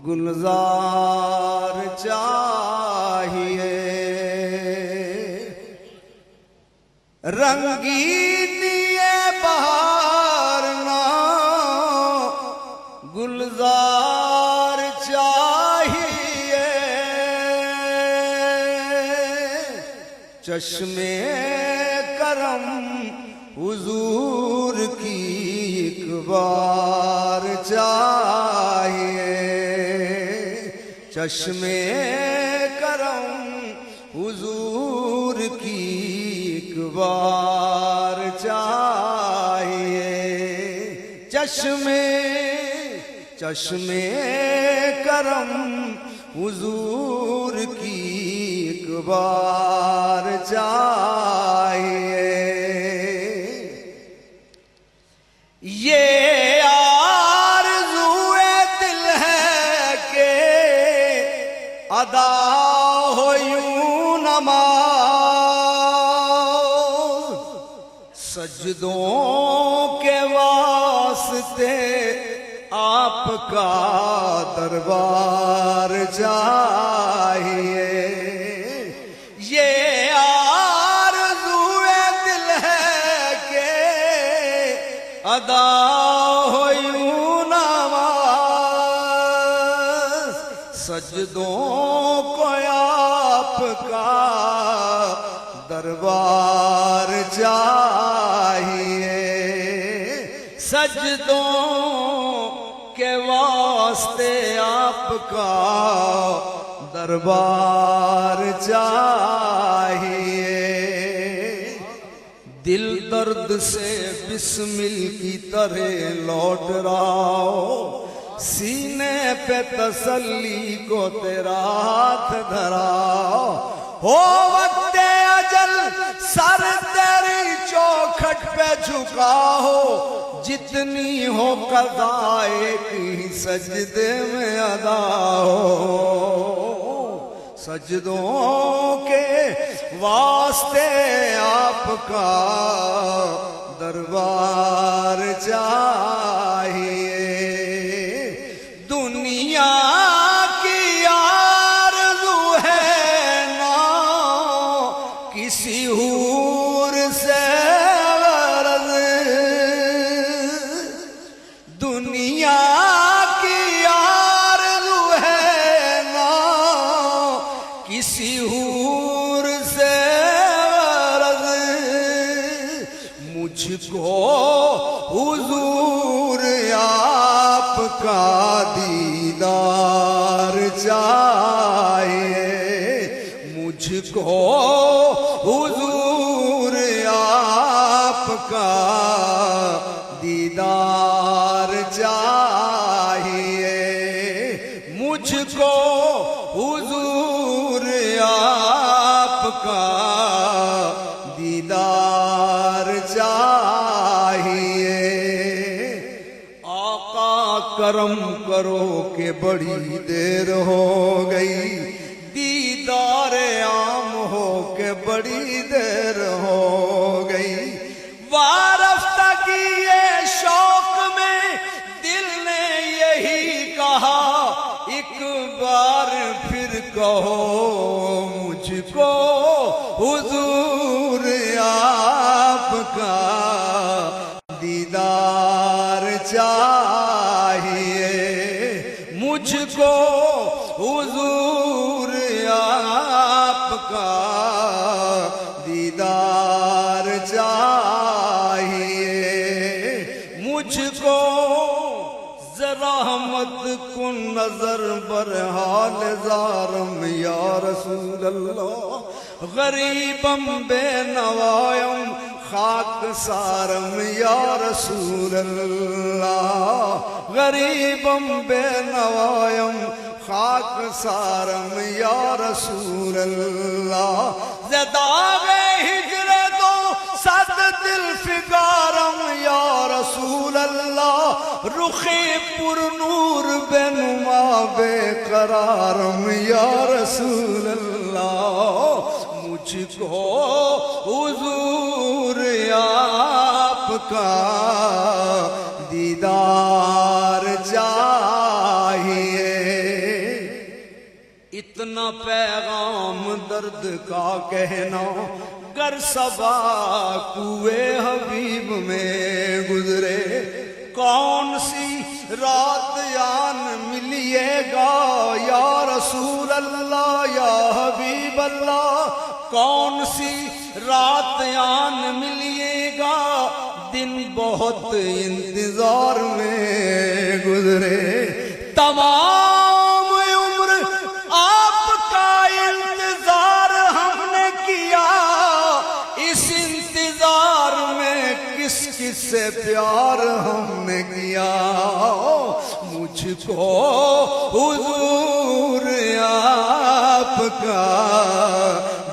گلزار چاہیے، رنگینی بہار نہ گلزار چاہیے، چشمے کرم حضور کی ایک بار چاہیے، چشمے کرم حضور کی ایک بار چاہیے، چشمے کرم حضور کی ایک بار چاہیے، یہ آرزوئے دل ہے کہ ادا ہو یوں نماز، سجدوں کے واسطے آپ کا دربار چاہیے، یہ آرزوئے دل ہے کہ ادا ہو یوں نماز، سجدوں کو آپ کا دربار چاہیے، سجدوں کے واسطے آپ کا دربار چاہیے، دل درد سے بسمل کی طرح لوٹ رہا ہو، سینے پہ تسلی کو تیرا ہاتھ دھرا ہو، وقت اجل سر تیری چوکھٹ پہ جھکا ہو، جتنی ہو قضا ایک ہی سجدے میں ادا ہو، سجدوں کے واسطے آپ کا دربار چاہیے، دنیا کی آرزو ہے نا کسی حور سے غرض، دنیا کی آرزو ہے نا کسی حور سے غرض، مجھ کو حضور آپ کا دیدار چاہیے، مجھ کو حضور آپ کا دیدار چاہیے، مجھ کو حضور آپ کا دیدار چاہیے، آقا کرم کرو کہ بڑی دیر ہو گئی، دیدار عام ہو کہ بڑی دیر ہو گئی، وارفتہ کی یہ شوق میں دل نے یہی کہا، ایک بار پھر کہو مجھ کو حضور آپ کا دیدار چاہیے، مجھ کو حضور آپ کا دیدار چاہیے، مجھ کو ذرا مت کن نظر برحال زارم یا رسول اللہ، غریبم بے نوائم خاک سارم یا رسول اللہ، غریبم بے نوائم خاک سارم یا رسول اللہ، زداغ ہجر دو صد دل فگارم یا رسول اللہ، رخ پر نور بے نما بے قرارم یا رسول اللہ، مجھ کو حضور آپ کا دیدار چاہیے، کتنا پیغام درد کا کہنا گر صبا کوئے حبیب میں گزرے کون سی رات یان ملیے گا یا رسول اللہ یا حبیب اللہ کون سی رات یان ملیے گا دن بہت انتظار میں گزرے تمام عمر آپ کا انتظار ہم نے کیا اس انتظار میں کس کس سے پیار ہم نے کیا مجھ کو حضور آپ کا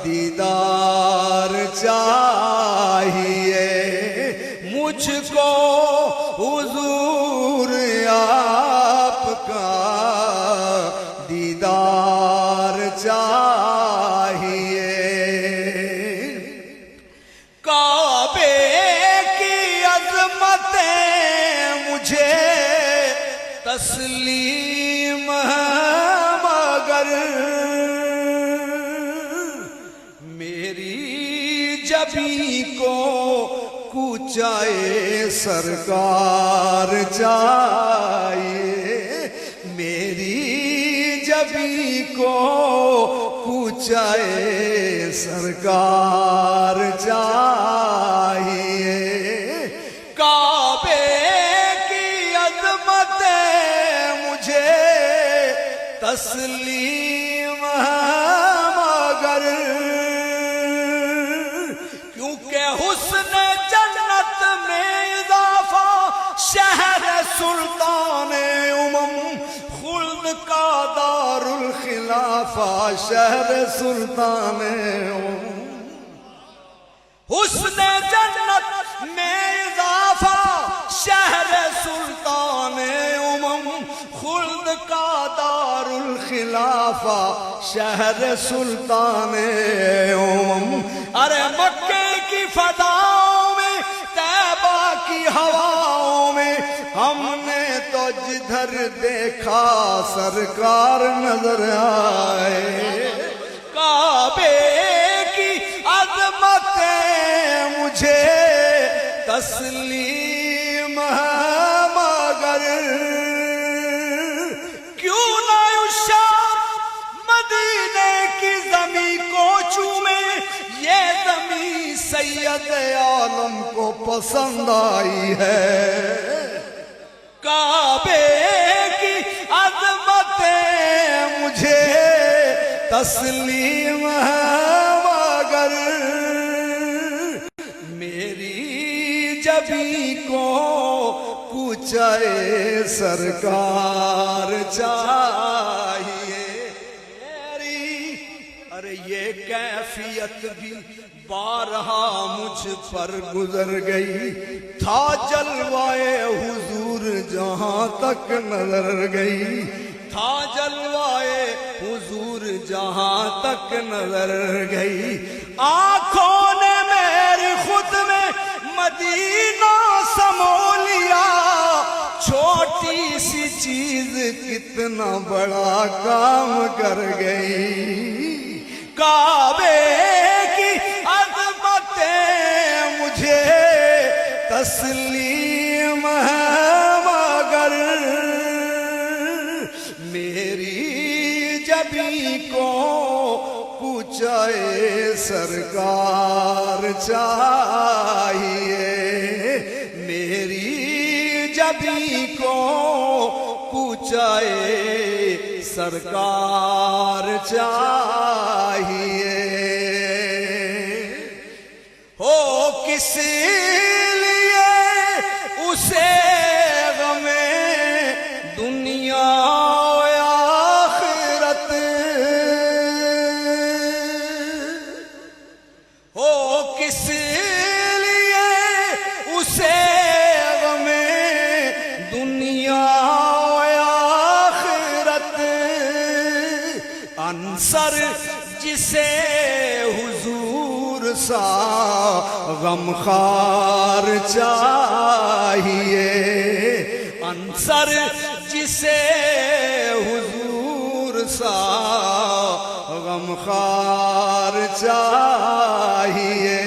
دیدار چاہیے مجھ کو حضور آپ کا دیدار چاہیے کعبے کی عظمتیں مجھے تسلیم ہے مگر میری جبی کو کوچائے سرکار چاہیے میری جبی کو کوچائے سرکار چاہیے کعبے کی عظمتیں مجھے تسلیم ہے مگر کیونکہ حسن جنت میں اضافہ شہر سلطان خلد کا دار الخلافہ شہر سلطان حسن جنت میں اضافہ شہر سلطان خلد کا دار الخلافہ شہر سلطان ارے مکے کی فضاؤں میں طیبہ کی ہواؤں میں ہم نے تو جدھر دیکھا سرکار نظر آئے کعبے کی عظمتیں مجھے تسلیم ہے مگر کیوں نہ عشاق مدینے کی زمین کو چومے یہ زمین سید عالم کو پسند آئی ہے کعبے کی عظمتیں مجھے تسلیم ہے مگر میری جبی کو کوچائے سرکار چاہیے ارے یہ کیفیت بھی بارہا مجھ پر گزر گئی تھا جلوائے حضور جہاں تک نظر گئی تھا جلوائے حضور جہاں تک نظر گئی آنکھوں نے میری خود میں مدینہ سمو لیا چھوٹی سی چیز کتنا بڑا کام کر گئی کعبے کی عظمتیں مجھے تسلیم ہے مگر میری جبی کو کوچائے سرکار چاہیے میری جبی کو کوچائے سرکار چاہیے ہو کس لیے اسے غم دنیا آخرت ہو کس لیے اسے غم دنیا آخرت انصر جسے حضور سا غمخوار چاہیے انصر جسے حضور سا غمخوار چاہیے،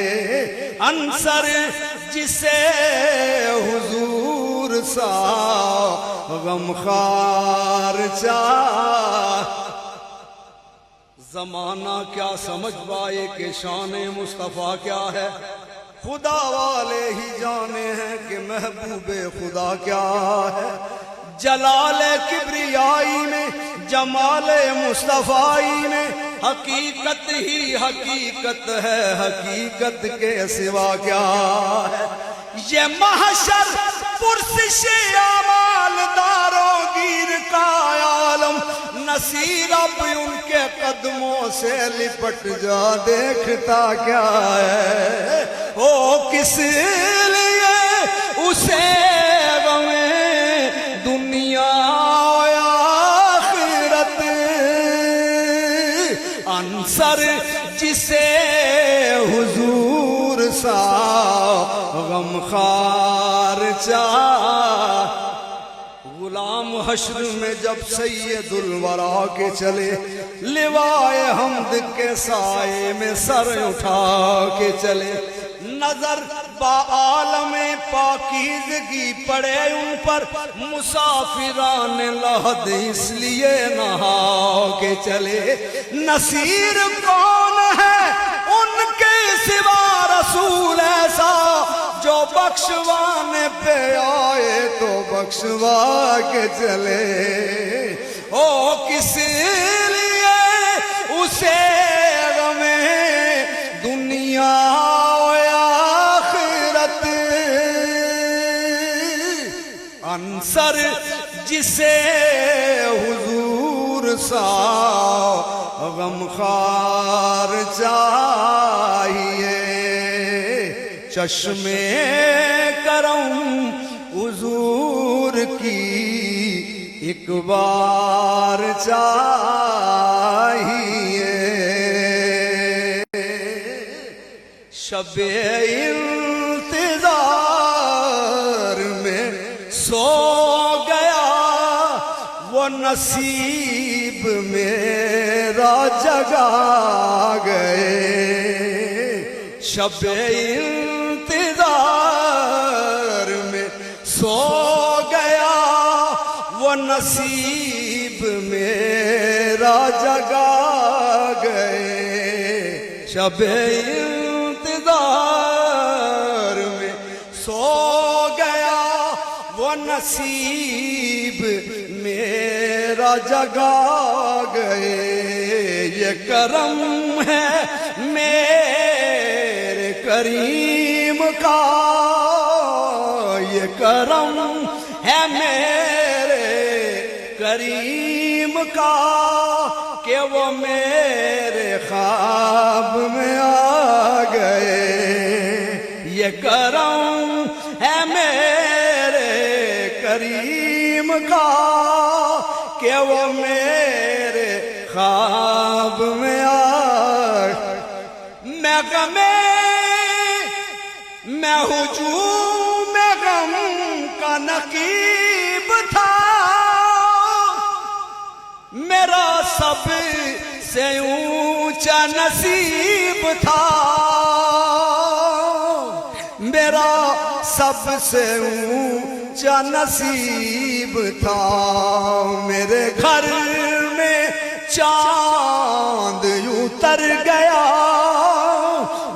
عنصر جسے حضور سا غمخوار چاہیے۔ زمانہ کیا سمجھ پائے کہ شان مصطفیٰ کیا ہے، خدا والے ہی جانے ہیں کہ محبوب خدا کیا ہے۔ جلال کبریائی میں، جمال مصطفیٰ میں، حقیقت ہی حقیقت ہے، حقیقت کے سوا کیا ہے۔ یہ محشر پرسش اعمال داروں گیر کا عالم، نصیر اب ان کے قدموں سے لپٹ جا، دیکھتا کیا ہے۔ او کس لیے اسے غمیں دنیا آخرت، عنصر جسے حضور سا غمخوار چاہ۔ غلام حشر میں جب سید الورا کے چلے، لوائے حمد کے سائے میں سر اٹھا کے چلے، نظر با عالم پاکیزگی پڑے ان پر، مسافران لحد اس لیے نہا کے چلے۔ نصیر کون ہے ان کے سوا رسول ایسا، جو بخشوانے پہ آئے تو بخشوا کے چلے۔ او کس لیے اسے غمیں دنیا آخرت، عنصر جسے حضور سا غمخوار چاہیے۔ چشم کرم حضور کی ایک بار چاہیے۔ شب انتظار میں سو گیا وہ نصیب میرا جگا گئے۔ شب انتظار میں سو گیا وہ نصیب میرا جگا گئے۔ شب انتظار میں سو گیا وہ نصیب میرا جگا گئے۔ یہ کرم ہے میرے کریم کا، یہ کرم ہے میرے کریم کا کہ وہ میرے خواب میں آ گئے۔ یہ کرم ہے میرے کریم کا کہ وہ میرے خواب میں آ گئے۔ میں ہجوم غم کا نقیب تھا، میرا سب سے اونچا نصیب تھا، میرا سب سے اونچا نصیب تھا۔ میرے گھر میں چاند اتر گیا،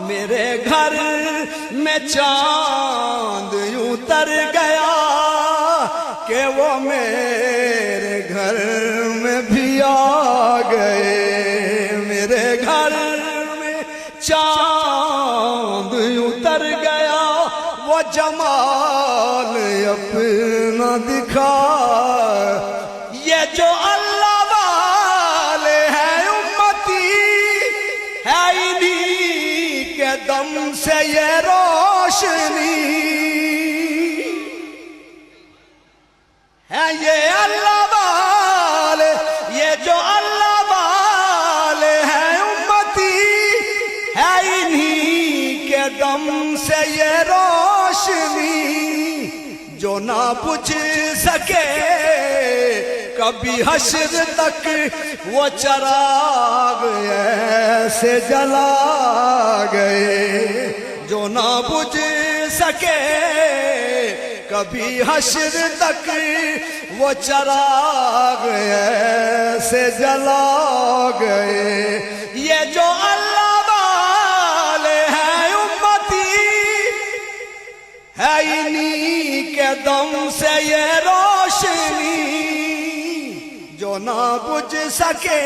میرے گھر میں چاند اتر گیا کہ وہ میرے گھر میں بھی آ گئے۔ میرے گھر میں چاند اتر گیا، وہ جمال اپنا دکھا۔ یہ جو اللہ والے ہیں امتی، ہے انہی کے دم سے یہ روشنی، ہے یہ اللہ والے، یہ جو اللہ والے ہیں امتی، ہے انہی کے دم سے یہ روشنی، جو نہ بجھ سکے کبھی حشر تک وہ چراغ ایسے جلا گئے جو نہ بجھ سکے کبھی حشر تک وہ چراغ ایسے جلا گئے یہ جو اللہ والے ہیں امتی ہے انہی کے دم سے یہ روشنی جو نہ بجھ سکے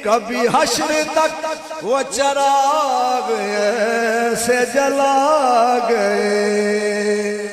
کبھی حشر تک وہ چراغ ایسے جلا گئے